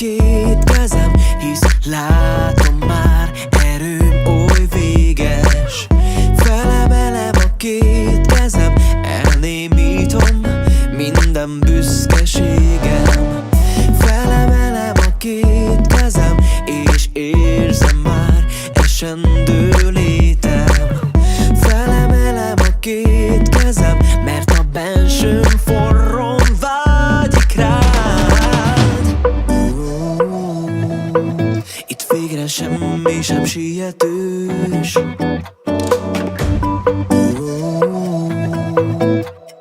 két kezem, hisz látom már, erőm oly véges. Felemelem a két kezem, elnémítom minden büszkeségem. Felemelem a két kezem, és érzem már esendő létem. Felemelem a két kezem, mert a bensőm forron vágyik rád. Itt végre semmi sem sietős,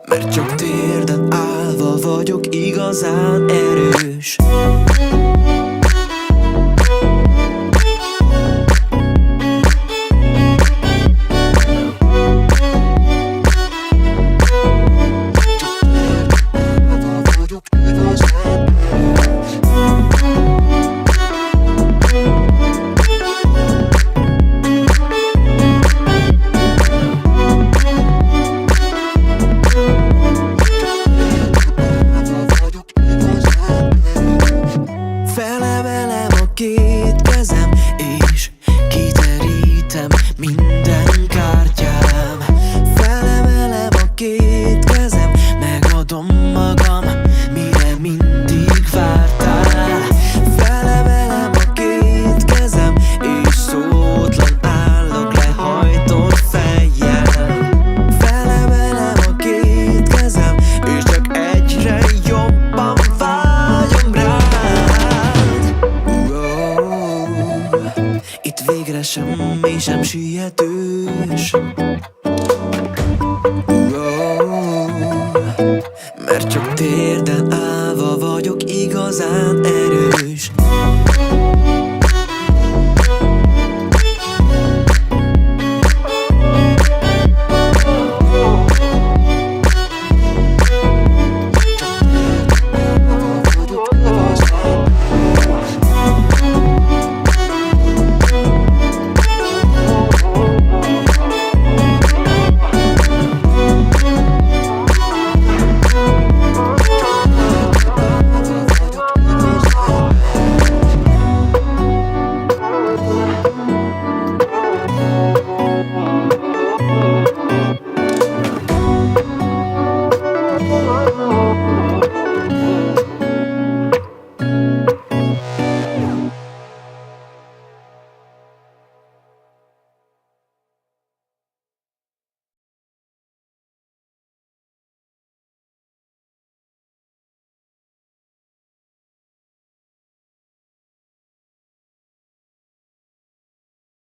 mert csak térden állva vagyok igazán erős. Felemelem a két kezem, és kiterítem minden kártyám. Felemelem a két kezem, megadom magam, mire mindig vártál. Felemelem a két kezem, és szótlan állok lehajtott fejjel. Felemelem a két kezem, és csak egyre jobban vágyom rád. Itt végre semmi sem sietős, mert csak térden állva vagyok igazán erős.